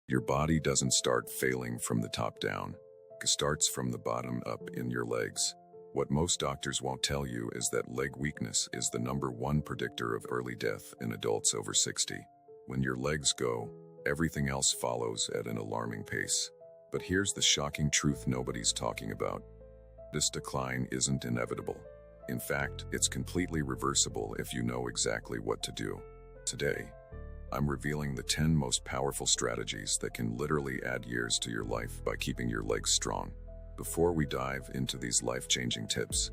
Your body doesn't start failing from the top down. It starts from the bottom up in your legs. What most doctors won't tell you is that leg weakness is the #1 predictor of early death in adults over 60. When your legs go, everything else follows at an alarming pace. But here's the shocking truth nobody's talking about. This decline isn't inevitable. In fact, it's completely reversible if you know exactly what to do. Today, I'm revealing the 10 most powerful strategies that can literally add years to your life by keeping your legs strong. Before we dive into these life-changing tips,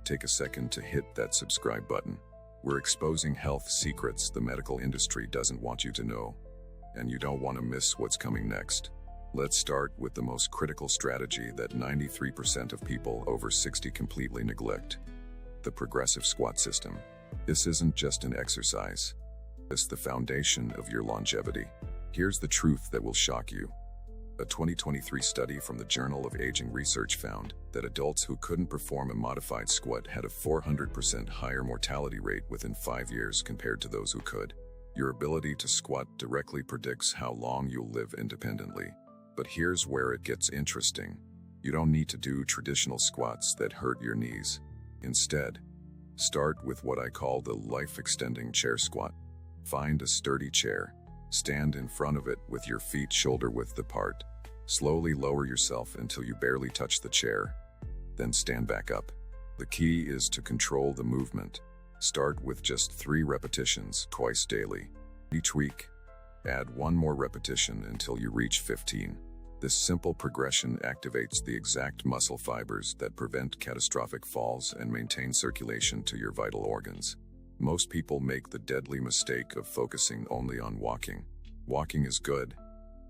take a second to hit that subscribe button. We're exposing health secrets the medical industry doesn't want you to know, and you don't want to miss what's coming next. Let's start with the most critical strategy that 93% of people over 60 completely neglect: the progressive squat system. This isn't just an exercise. It's the foundation of your longevity. Here's the truth that will shock you. A 2023 study from the Journal of Aging Research found that adults who couldn't perform a modified squat had a 400% higher mortality rate within 5 years compared to those who could. Your ability to squat directly predicts how long you'll live independently. But here's where it gets interesting. You don't need to do traditional squats that hurt your knees. Instead, start with what I call the life-extending chair squat. Find a sturdy chair. Stand in front of it with your feet shoulder-width apart. Slowly lower yourself until you barely touch the chair. Then stand back up. The key is to control the movement. Start with just 3 repetitions twice daily. Each week, add 1 more repetition until you reach 15. This simple progression activates the exact muscle fibers that prevent catastrophic falls and maintain circulation to your vital organs. Most people make the deadly mistake of focusing only on walking. Walking is good,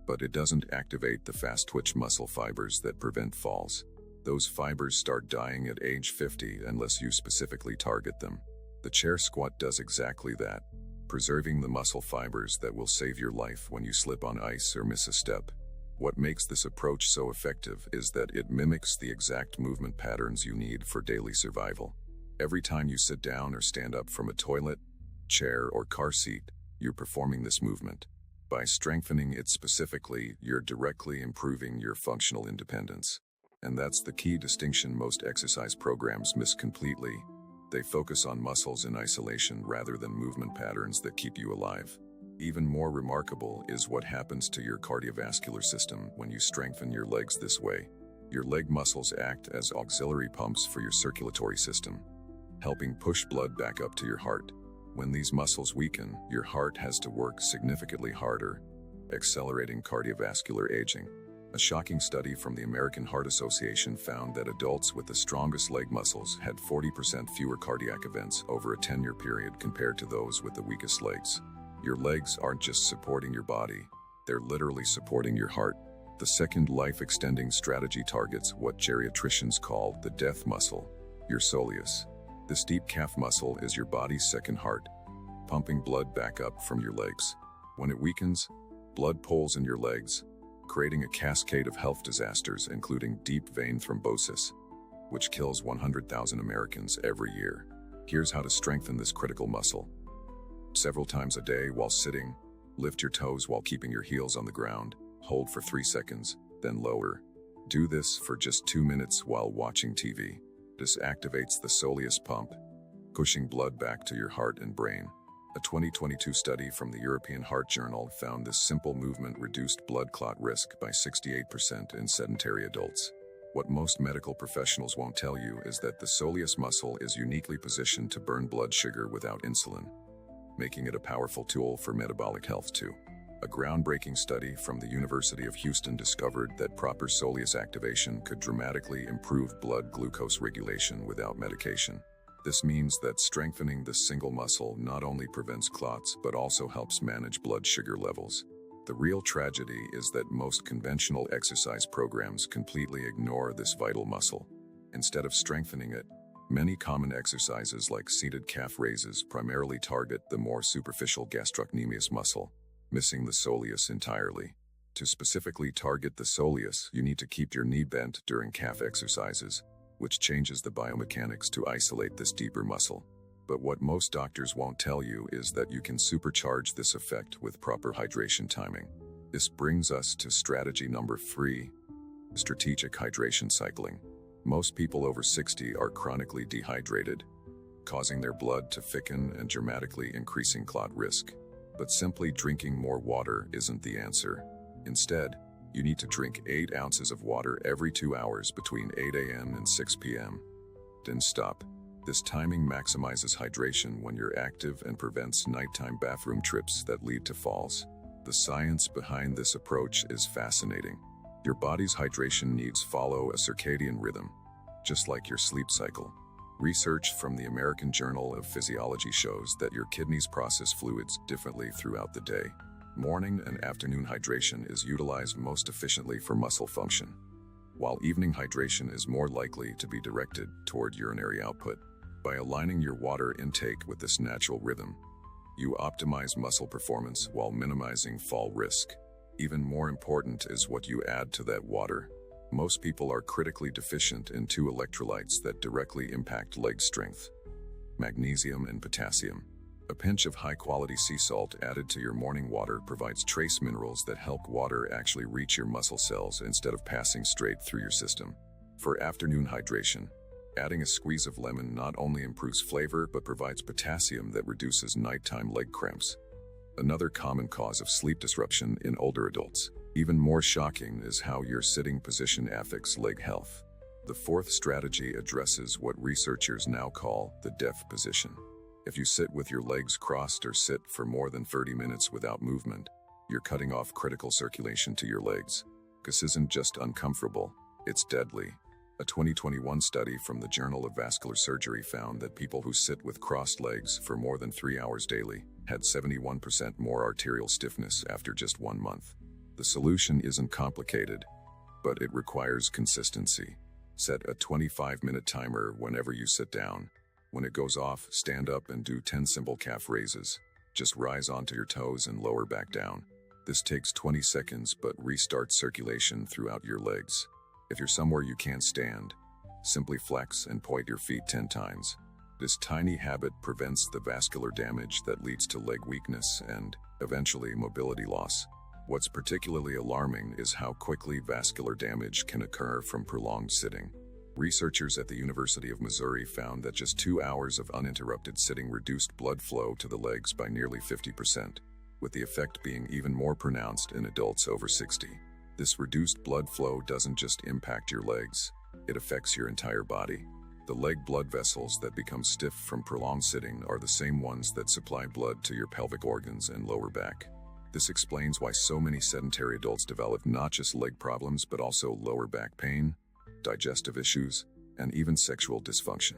but it doesn't activate the fast-twitch muscle fibers that prevent falls. Those fibers start dying at age 50 unless you specifically target them. The chair squat does exactly that, preserving the muscle fibers that will save your life when you slip on ice or miss a step. What makes this approach so effective is that it mimics the exact movement patterns you need for daily survival. Every time you sit down or stand up from a toilet, chair, or car seat, you're performing this movement. By strengthening it specifically, you're directly improving your functional independence. And that's the key distinction most exercise programs miss completely. They focus on muscles in isolation rather than movement patterns that keep you alive. Even more remarkable is what happens to your cardiovascular system when you strengthen your legs this way. Your leg muscles act as auxiliary pumps for your circulatory system, helping push blood back up to your heart. When these muscles weaken, your heart has to work significantly harder, accelerating cardiovascular aging. A shocking study from the American Heart Association found that adults with the strongest leg muscles had 40% fewer cardiac events over a 10-year period compared to those with the weakest legs. Your legs aren't just supporting your body, they're literally supporting your heart. The second life-extending strategy targets what geriatricians call the death muscle, your soleus. This deep calf muscle is your body's second heart, pumping blood back up from your legs. When it weakens, blood pools in your legs, creating a cascade of health disasters including deep vein thrombosis, which kills 100,000 Americans every year. Here's how to strengthen this critical muscle. Several times a day while sitting, lift your toes while keeping your heels on the ground. Hold for 3 seconds, then lower. Do this for just 2 minutes while watching TV. This activates the soleus pump, pushing blood back to your heart and brain. A 2022 study from the European Heart Journal found this simple movement reduced blood clot risk by 68% in sedentary adults. What most medical professionals won't tell you is that the soleus muscle is uniquely positioned to burn blood sugar without insulin, making it a powerful tool for metabolic health too. A groundbreaking study from the University of Houston discovered that proper soleus activation could dramatically improve blood glucose regulation without medication. This means that strengthening this single muscle not only prevents clots but also helps manage blood sugar levels. The real tragedy is that most conventional exercise programs completely ignore this vital muscle. Instead of strengthening it, many common exercises like seated calf raises primarily target the more superficial gastrocnemius muscle, missing the soleus entirely. To specifically target the soleus, you need to keep your knee bent during calf exercises, which changes the biomechanics to isolate this deeper muscle. But what most doctors won't tell you is that you can supercharge this effect with proper hydration timing. This brings us to strategy number 3, strategic hydration cycling. Most people over 60 are chronically dehydrated, causing their blood to thicken and dramatically increasing clot risk. But simply drinking more water isn't the answer. Instead, you need to drink 8 ounces of water every 2 hours between 8 a.m. and 6 p.m. Then stop. This timing maximizes hydration when you're active and prevents nighttime bathroom trips that lead to falls. The science behind this approach is fascinating. Your body's hydration needs follow a circadian rhythm, just like your sleep cycle. Research from the American Journal of Physiology shows that your kidneys process fluids differently throughout the day. Morning and afternoon hydration is utilized most efficiently for muscle function, while evening hydration is more likely to be directed toward urinary output. By aligning your water intake with this natural rhythm, you optimize muscle performance while minimizing fall risk. Even more important is what you add to that water. Most people are critically deficient in 2 electrolytes that directly impact leg strength: magnesium and potassium. A pinch of high-quality sea salt added to your morning water provides trace minerals that help water actually reach your muscle cells instead of passing straight through your system. For afternoon hydration, adding a squeeze of lemon not only improves flavor but provides potassium that reduces nighttime leg cramps, another common cause of sleep disruption in older adults. Even more shocking is how your sitting position affects leg health. The 4th strategy addresses what researchers now call the death position. If you sit with your legs crossed or sit for more than 30 minutes without movement, you're cutting off critical circulation to your legs. This isn't just uncomfortable, it's deadly. A 2021 study from the Journal of Vascular Surgery found that people who sit with crossed legs for more than 3 hours daily had 71% more arterial stiffness after just 1 month. The solution isn't complicated, but it requires consistency. Set a 25-minute timer whenever you sit down. When it goes off, stand up and do 10 simple calf raises. Just rise onto your toes and lower back down. This takes 20 seconds but restarts circulation throughout your legs. If you're somewhere you can't stand, simply flex and point your feet 10 times. This tiny habit prevents the vascular damage that leads to leg weakness and, eventually, mobility loss. What's particularly alarming is how quickly vascular damage can occur from prolonged sitting. Researchers at the University of Missouri found that just 2 hours of uninterrupted sitting reduced blood flow to the legs by nearly 50%, with the effect being even more pronounced in adults over 60. This reduced blood flow doesn't just impact your legs, it affects your entire body. The leg blood vessels that become stiff from prolonged sitting are the same ones that supply blood to your pelvic organs and lower back. This explains why so many sedentary adults develop not just leg problems but also lower back pain, digestive issues, and even sexual dysfunction.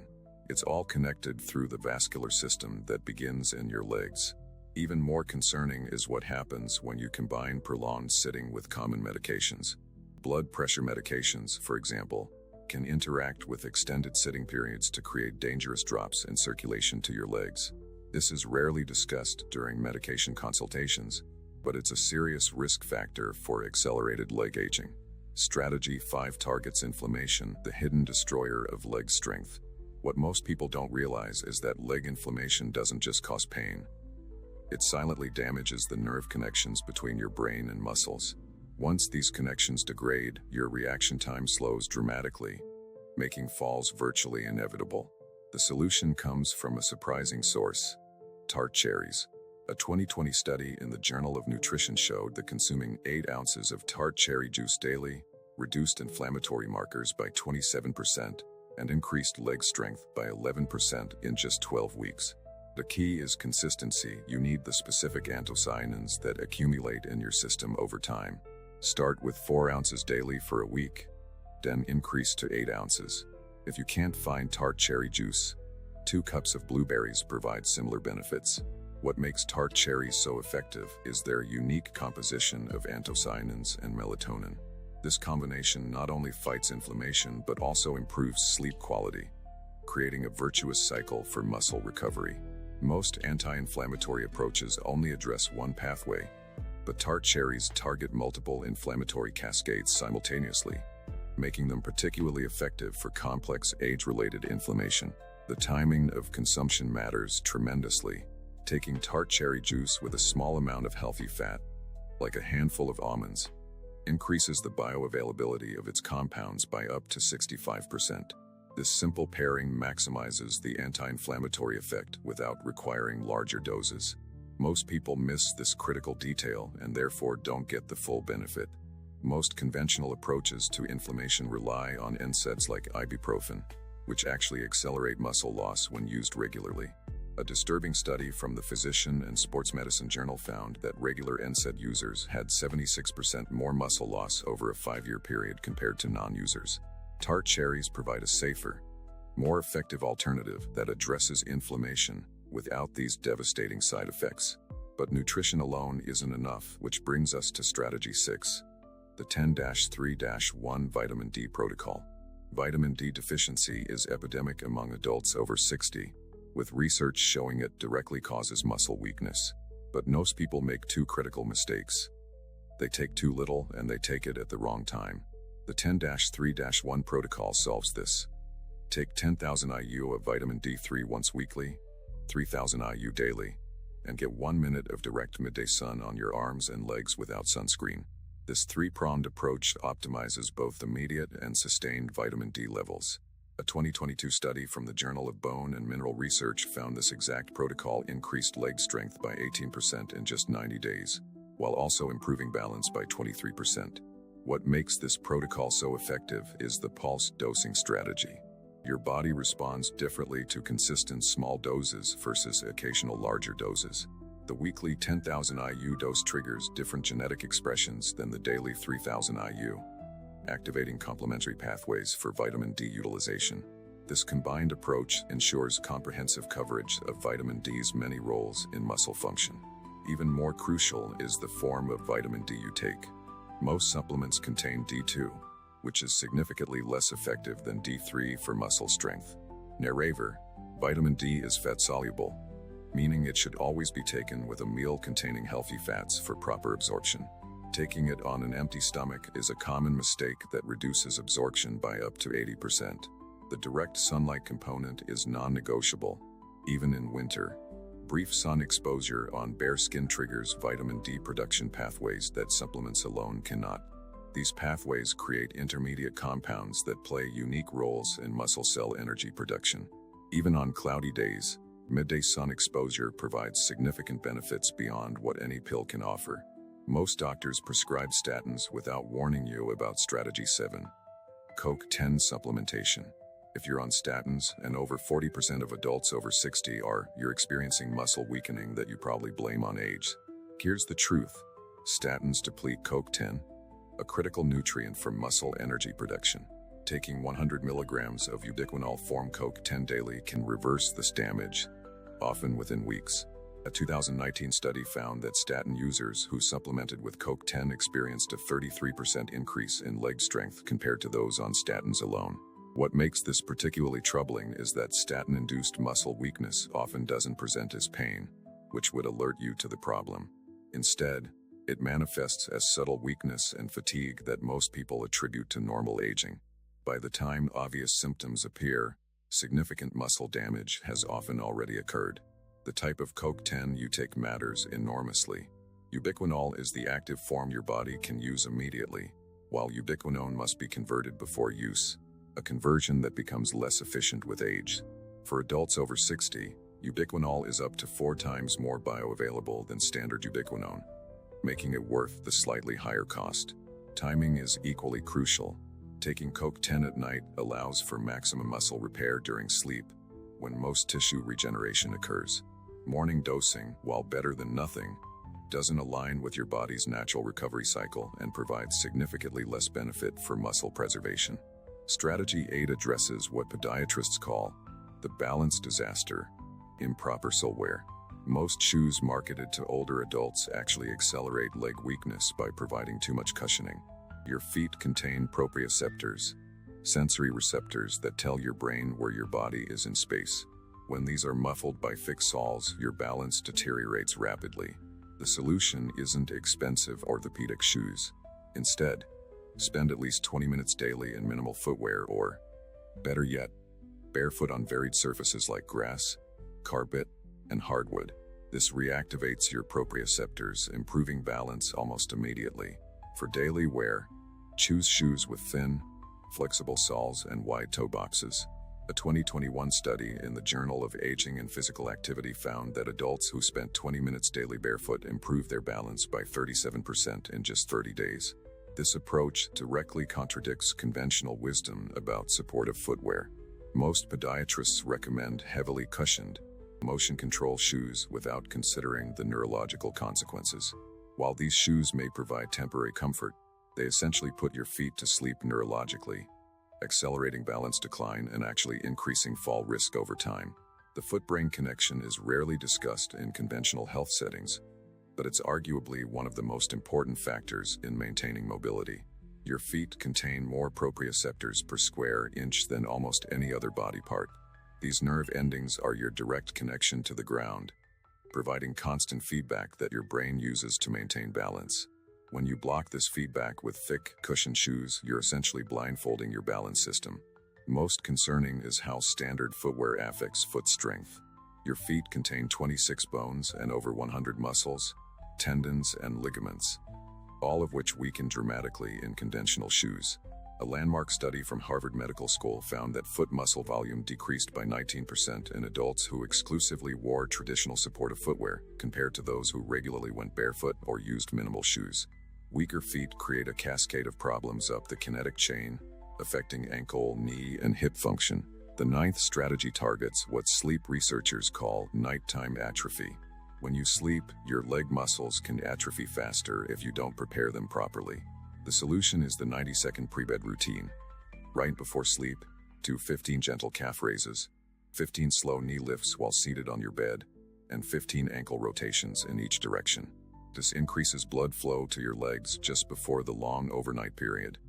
It's all connected through the vascular system that begins in your legs. Even more concerning is what happens when you combine prolonged sitting with common medications. Blood pressure medications, for example, can interact with extended sitting periods to create dangerous drops in circulation to your legs. This is rarely discussed during medication consultations, but it's a serious risk factor for accelerated leg aging. Strategy 5 targets inflammation, the hidden destroyer of leg strength. What most people don't realize is that leg inflammation doesn't just cause pain. It silently damages the nerve connections between your brain and muscles. Once these connections degrade, your reaction time slows dramatically, making falls virtually inevitable. The solution comes from a surprising source: tart cherries. A 2020 study in the Journal of Nutrition showed that consuming 8 ounces of tart cherry juice daily reduced inflammatory markers by 27% and increased leg strength by 11% in just 12 weeks. The key is consistency. You need the specific anthocyanins that accumulate in your system over time. Start with 4 ounces daily for a week, then increase to 8 ounces. If you can't find tart cherry juice, 2 cups of blueberries provide similar benefits. What makes tart cherries so effective is their unique composition of anthocyanins and melatonin. This combination not only fights inflammation but also improves sleep quality, creating a virtuous cycle for muscle recovery. Most anti-inflammatory approaches only address one pathway, but tart cherries target multiple inflammatory cascades simultaneously, making them particularly effective for complex age-related inflammation. The timing of consumption matters tremendously. Taking tart cherry juice with a small amount of healthy fat, like a handful of almonds, increases the bioavailability of its compounds by up to 65%. This simple pairing maximizes the anti-inflammatory effect without requiring larger doses. Most people miss this critical detail and therefore don't get the full benefit. Most conventional approaches to inflammation rely on NSAIDs like ibuprofen, which actually accelerate muscle loss when used regularly. A disturbing study from the Physician and Sports Medicine Journal found that regular NSAID users had 76% more muscle loss over a 5-year period compared to non-users. Tart cherries provide a safer, more effective alternative that addresses inflammation without these devastating side effects. But nutrition alone isn't enough, which brings us to strategy 6, the 10-3-1 vitamin D protocol. Vitamin D deficiency is epidemic among adults over 60, with research showing it directly causes muscle weakness. But most people make two critical mistakes. They take too little and they take it at the wrong time. The 10-3-1 protocol solves this. Take 10,000 IU of vitamin D3 once weekly, 3,000 IU daily, and get 1 minute of direct midday sun on your arms and legs without sunscreen. This three-pronged approach optimizes both immediate and sustained vitamin D levels. A 2022 study from the Journal of Bone and Mineral Research found this exact protocol increased leg strength by 18% in just 90 days, while also improving balance by 23%. What makes this protocol so effective is the pulse dosing strategy. Your body responds differently to consistent small doses versus occasional larger doses. The weekly 10,000 IU dose triggers different genetic expressions than the daily 3,000 IU, activating complementary pathways for vitamin D utilization. This combined approach ensures comprehensive coverage of vitamin D's many roles in muscle function. Even more crucial is the form of vitamin D you take. Most supplements contain D2, which is significantly less effective than D3 for muscle strength. Moreover, vitamin D is fat-soluble, meaning it should always be taken with a meal containing healthy fats for proper absorption. Taking it on an empty stomach is a common mistake that reduces absorption by up to 80%. The direct sunlight component is non-negotiable, even in winter. Brief sun exposure on bare skin triggers vitamin D production pathways that supplements alone cannot. These pathways create intermediate compounds that play unique roles in muscle cell energy production. Even on cloudy days, midday sun exposure provides significant benefits beyond what any pill can offer. Most doctors prescribe statins without warning you about strategy 7, CoQ10 supplementation. If you're on statins, and over 40% of adults over 60 are, you're experiencing muscle weakening that you probably blame on age. Here's the truth. Statins deplete CoQ10, a critical nutrient for muscle energy production. Taking 100 milligrams of ubiquinol form CoQ10 daily can reverse this damage, often within weeks. A 2019 study found that statin users who supplemented with CoQ10 experienced a 33% increase in leg strength compared to those on statins alone. What makes this particularly troubling is that statin-induced muscle weakness often doesn't present as pain, which would alert you to the problem. Instead, it manifests as subtle weakness and fatigue that most people attribute to normal aging. By the time obvious symptoms appear, significant muscle damage has often already occurred. The type of CoQ10 you take matters enormously. Ubiquinol is the active form your body can use immediately, while ubiquinone must be converted before use, a conversion that becomes less efficient with age. For adults over 60, ubiquinol is up to 4 times more bioavailable than standard ubiquinone, making it worth the slightly higher cost. Timing is equally crucial. Taking CoQ10 at night allows for maximum muscle repair during sleep, when most tissue regeneration occurs. Morning dosing, while better than nothing, doesn't align with your body's natural recovery cycle and provides significantly less benefit for muscle preservation. Strategy 8 addresses what podiatrists call the balance disaster: improper sole wear. Most shoes marketed to older adults actually accelerate leg weakness by providing too much cushioning. Your feet contain proprioceptors, sensory receptors that tell your brain where your body is in space. When these are muffled by thick soles, your balance deteriorates rapidly. The solution isn't expensive orthopedic shoes. Instead, spend at least 20 minutes daily in minimal footwear or, better yet, barefoot on varied surfaces like grass, carpet, and hardwood. This reactivates your proprioceptors, improving balance almost immediately. For daily wear, choose shoes with thin, flexible soles and wide toe boxes. A 2021 study in the Journal of Aging and Physical Activity found that adults who spent 20 minutes daily barefoot improved their balance by 37% in just 30 days. This approach directly contradicts conventional wisdom about supportive footwear. Most podiatrists recommend heavily cushioned, motion control shoes without considering the neurological consequences. While these shoes may provide temporary comfort, they essentially put your feet to sleep neurologically, accelerating balance decline and actually increasing fall risk over time. The foot-brain connection is rarely discussed in conventional health settings, but it's arguably one of the most important factors in maintaining mobility. Your feet contain more proprioceptors per square inch than almost any other body part. These nerve endings are your direct connection to the ground, providing constant feedback that your brain uses to maintain balance. When you block this feedback with thick, cushioned shoes, you're essentially blindfolding your balance system. Most concerning is how standard footwear affects foot strength. Your feet contain 26 bones and over 100 muscles, tendons, and ligaments, all of which weaken dramatically in conventional shoes. A landmark study from Harvard Medical School found that foot muscle volume decreased by 19% in adults who exclusively wore traditional supportive footwear, compared to those who regularly went barefoot or used minimal shoes. Weaker feet create a cascade of problems up the kinetic chain, affecting ankle, knee, and hip function. The ninth strategy targets what sleep researchers call nighttime atrophy. When you sleep, your leg muscles can atrophy faster if you don't prepare them properly. The solution is the 90-second pre-bed routine. Right before sleep, do 15 gentle calf raises, 15 slow knee lifts while seated on your bed, and 15 ankle rotations in each direction. This increases blood flow to your legs just before the long overnight period,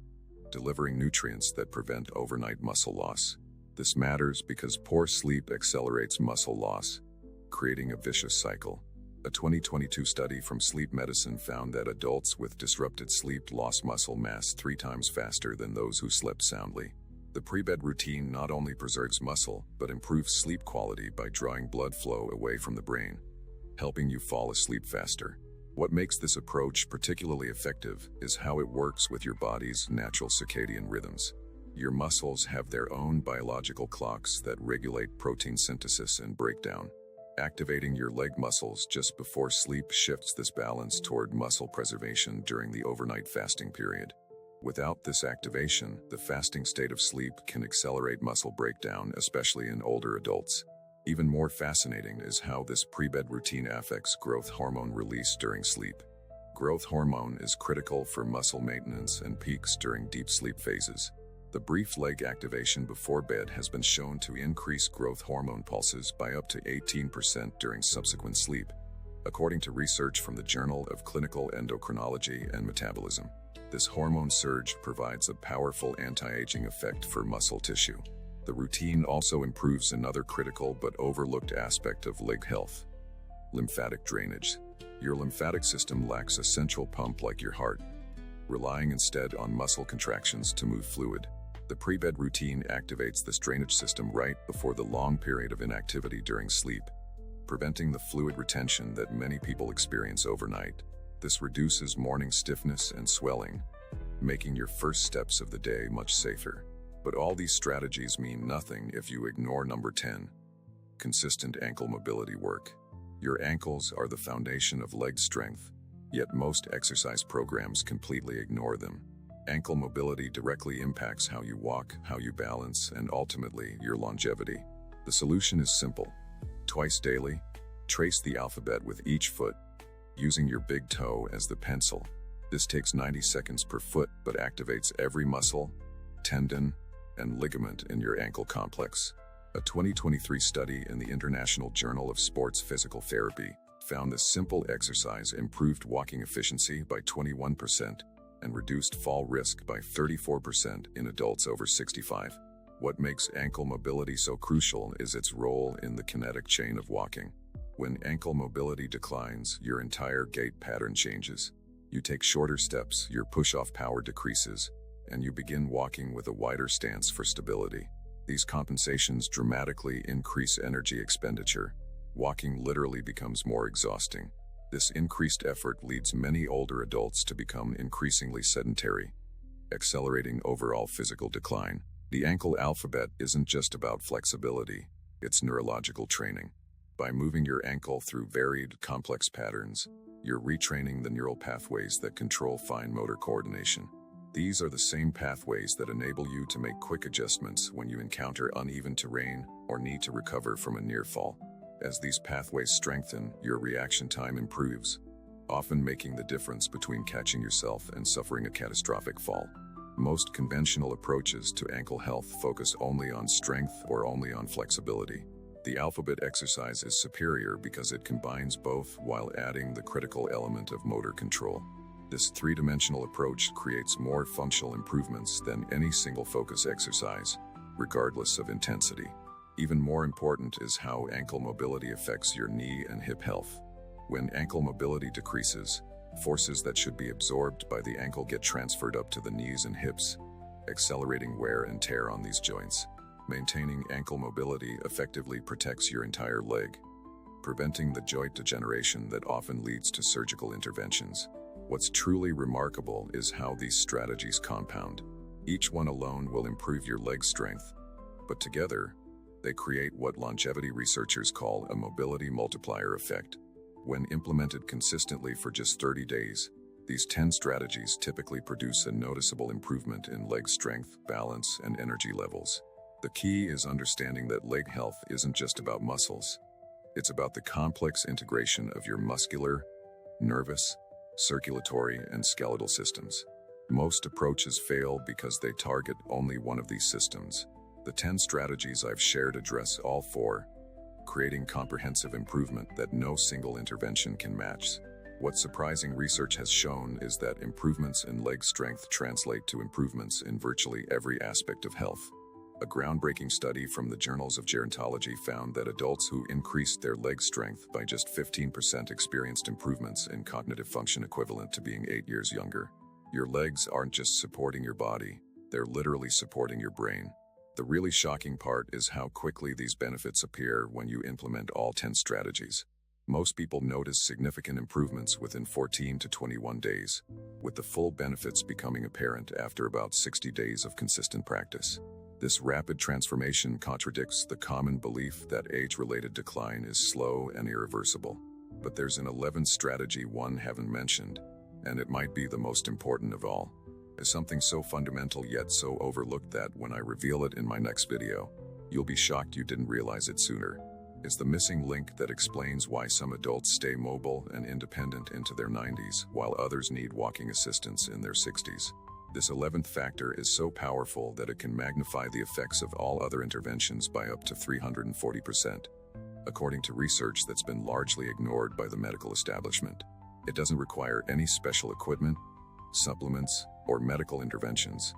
delivering nutrients that prevent overnight muscle loss. This matters because poor sleep accelerates muscle loss, creating a vicious cycle. A 2022 study from Sleep Medicine found that adults with disrupted sleep lost muscle mass 3 times faster than those who slept soundly. The pre-bed routine not only preserves muscle, but improves sleep quality by drawing blood flow away from the brain, helping you fall asleep faster. What makes this approach particularly effective is how it works with your body's natural circadian rhythms. Your muscles have their own biological clocks that regulate protein synthesis and breakdown. Activating your leg muscles just before sleep shifts this balance toward muscle preservation during the overnight fasting period. Without this activation, the fasting state of sleep can accelerate muscle breakdown, especially in older adults. Even more fascinating is how this pre-bed routine affects growth hormone release during sleep. Growth hormone is critical for muscle maintenance and peaks during deep sleep phases. The brief leg activation before bed has been shown to increase growth hormone pulses by up to 18% during subsequent sleep, according to research from the Journal of Clinical Endocrinology and Metabolism. This hormone surge provides a powerful anti-aging effect for muscle tissue. The routine also improves another critical but overlooked aspect of leg health: lymphatic drainage. Your lymphatic system lacks a central pump like your heart, relying instead on muscle contractions to move fluid. The pre-bed routine activates this drainage system right before the long period of inactivity during sleep, preventing the fluid retention that many people experience overnight. This reduces morning stiffness and swelling, making your first steps of the day much safer. But all these strategies mean nothing if you ignore number 10, consistent ankle mobility work. Your ankles are the foundation of leg strength, yet most exercise programs completely ignore them. Ankle mobility directly impacts how you walk, how you balance, and ultimately your longevity. The solution is simple. Twice daily, trace the alphabet with each foot, using your big toe as the pencil. This takes 90 seconds per foot, but activates every muscle, tendon, and ligament in your ankle complex. A 2023 study in the International Journal of Sports Physical Therapy found this simple exercise improved walking efficiency by 21% and reduced fall risk by 34% in adults over 65. What makes ankle mobility so crucial is its role in the kinetic chain of walking. When ankle mobility declines, your entire gait pattern changes. You take shorter steps, your push-off power decreases, and you begin walking with a wider stance for stability. These compensations dramatically increase energy expenditure, walking literally becomes more exhausting. This increased effort leads many older adults to become increasingly sedentary, accelerating overall physical decline. The ankle alphabet isn't just about flexibility, it's neurological training. By moving your ankle through varied, complex patterns, you're retraining the neural pathways that control fine motor coordination. These are the same pathways that enable you to make quick adjustments when you encounter uneven terrain or need to recover from a near fall. As these pathways strengthen, your reaction time improves, often making the difference between catching yourself and suffering a catastrophic fall. Most conventional approaches to ankle health focus only on strength or only on flexibility. The alphabet exercise is superior because it combines both while adding the critical element of motor control. This three-dimensional approach creates more functional improvements than any single focus exercise, regardless of intensity. Even more important is how ankle mobility affects your knee and hip health. When ankle mobility decreases, forces that should be absorbed by the ankle get transferred up to the knees and hips, accelerating wear and tear on these joints. Maintaining ankle mobility effectively protects your entire leg, preventing the joint degeneration that often leads to surgical interventions. What's truly remarkable is how these strategies compound. Each one alone will improve your leg strength, but together, they create what longevity researchers call a mobility multiplier effect. When implemented consistently for just 30 days, these 10 strategies typically produce a noticeable improvement in leg strength, balance, and energy levels. The key is understanding that leg health isn't just about muscles. It's about the complex integration of your muscular, nervous, circulatory, and skeletal systems. Most approaches fail because they target only one of these systems. The 10 strategies I've shared address all four, creating comprehensive improvement that no single intervention can match. What surprising research has shown is that improvements in leg strength translate to improvements in virtually every aspect of health. A groundbreaking study from the Journals of Gerontology found that adults who increased their leg strength by just 15% experienced improvements in cognitive function equivalent to being 8 years younger. Your legs aren't just supporting your body, they're literally supporting your brain. The really shocking part is how quickly these benefits appear when you implement all 10 strategies. Most people notice significant improvements within 14 to 21 days, with the full benefits becoming apparent after about 60 days of consistent practice. This rapid transformation contradicts the common belief that age-related decline is slow and irreversible. But there's an 11th strategy one haven't mentioned, and it might be the most important of all. Is something so fundamental yet so overlooked that when I reveal it in my next video, you'll be shocked you didn't realize it sooner. It's the missing link that explains why some adults stay mobile and independent into their 90s, while others need walking assistance in their 60s. This 11th factor is so powerful that it can magnify the effects of all other interventions by up to 340%, according to research that's been largely ignored by the medical establishment. It doesn't require any special equipment, supplements, or medical interventions,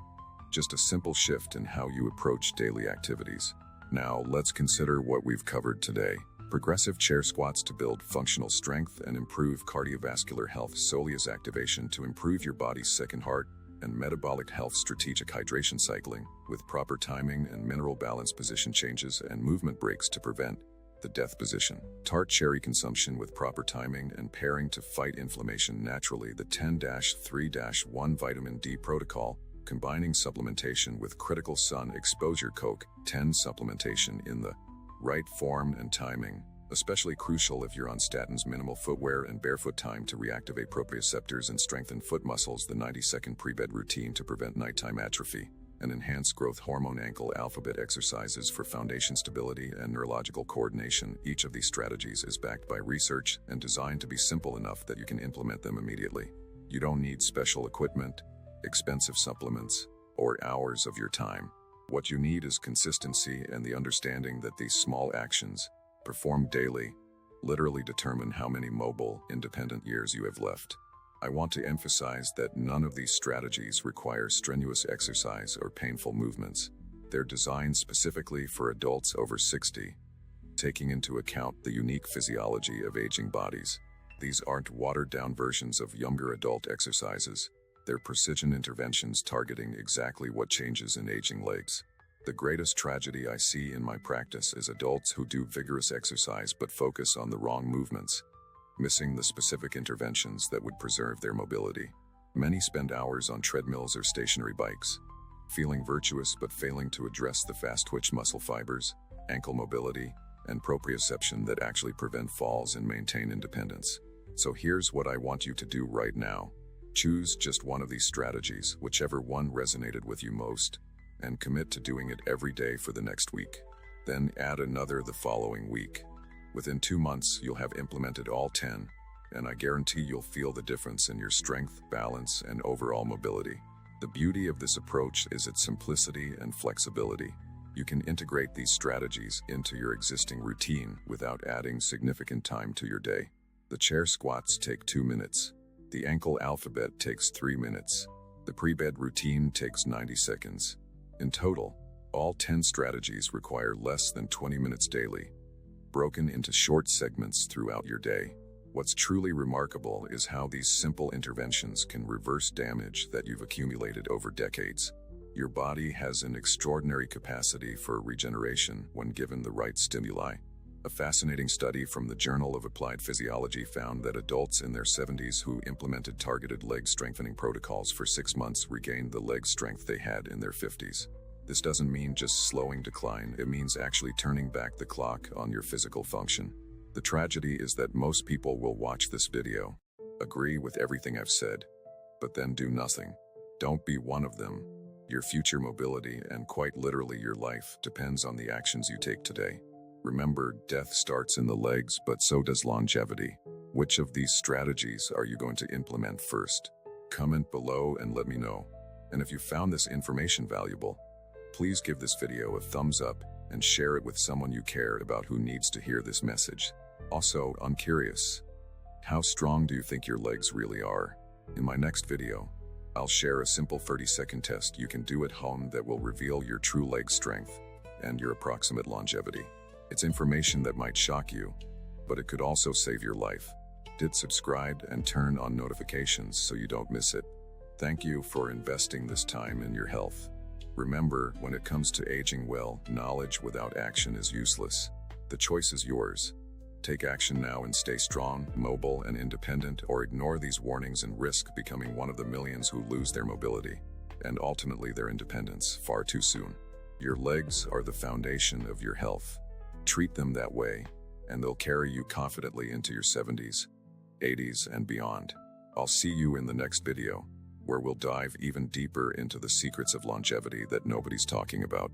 just a simple shift in how you approach daily activities. Now, let's consider what we've covered today. Progressive chair squats to build functional strength and improve cardiovascular health. Soleus activation to improve your body's second heart, and metabolic health. Strategic hydration cycling with proper timing and mineral balance. Position changes and movement breaks to prevent the death position. Tart cherry consumption with proper timing and pairing to fight inflammation naturally. The 10-3-1 vitamin D protocol, combining supplementation with critical sun exposure. Coke 10 supplementation in the right form and timing, especially crucial if you're on statins. Minimal footwear and barefoot time to reactivate proprioceptors and strengthen foot muscles. The 90-second pre-bed routine to prevent nighttime atrophy, and enhanced growth hormone. Ankle alphabet exercises for foundation stability and neurological coordination. Each of these strategies is backed by research and designed to be simple enough that you can implement them immediately. You don't need special equipment, expensive supplements, or hours of your time. What you need is consistency and the understanding that these small actions, performed daily, literally determine how many mobile, independent years you have left. I want to emphasize that none of these strategies require strenuous exercise or painful movements. They're designed specifically for adults over 60, taking into account the unique physiology of aging bodies. These aren't watered-down versions of younger adult exercises. They're precision interventions targeting exactly what changes in aging legs. The greatest tragedy I see in my practice is adults who do vigorous exercise but focus on the wrong movements, missing the specific interventions that would preserve their mobility. Many spend hours on treadmills or stationary bikes, feeling virtuous but failing to address the fast-twitch muscle fibers, ankle mobility, and proprioception that actually prevent falls and maintain independence. So here's what I want you to do right now. Choose just one of these strategies, whichever one resonated with you most, and commit to doing it every day for the next week. Then add another the following week. Within 2 months, you'll have implemented all 10, and I guarantee you'll feel the difference in your strength, balance, and overall mobility. The beauty of this approach is its simplicity and flexibility. You can integrate these strategies into your existing routine without adding significant time to your day. The chair squats take 2 minutes. The ankle alphabet takes 3 minutes. The pre-bed routine takes 90 seconds. In total, all 10 strategies require less than 20 minutes daily, broken into short segments throughout your day. What's truly remarkable is how these simple interventions can reverse damage that you've accumulated over decades. Your body has an extraordinary capacity for regeneration when given the right stimuli. A fascinating study from the Journal of Applied Physiology found that adults in their 70s who implemented targeted leg strengthening protocols for 6 months regained the leg strength they had in their 50s. This doesn't mean just slowing decline, it means actually turning back the clock on your physical function. The tragedy is that most people will watch this video, agree with everything I've said, but then do nothing. Don't be one of them. Your future mobility, and quite literally your life, depends on the actions you take today. Remember, death starts in the legs, but so does longevity. Which of these strategies are you going to implement first? Comment below and let me know. And if you found this information valuable, please give this video a thumbs up and share it with someone you care about who needs to hear this message. Also, I'm curious, how strong do you think your legs really are? In my next video, I'll share a simple 30-second test you can do at home that will reveal your true leg strength and your approximate longevity. It's information that might shock you, but it could also save your life. Hit subscribe and turn on notifications so you don't miss it. Thank you for investing this time in your health. Remember, when it comes to aging well, knowledge without action is useless. The choice is yours. Take action now and stay strong, mobile, and independent, or ignore these warnings and risk becoming one of the millions who lose their mobility, and ultimately their independence, far too soon. Your legs are the foundation of your health. Treat them that way, and they'll carry you confidently into your 70s, 80s, and beyond. I'll see you in the next video, where we'll dive even deeper into the secrets of longevity that nobody's talking about.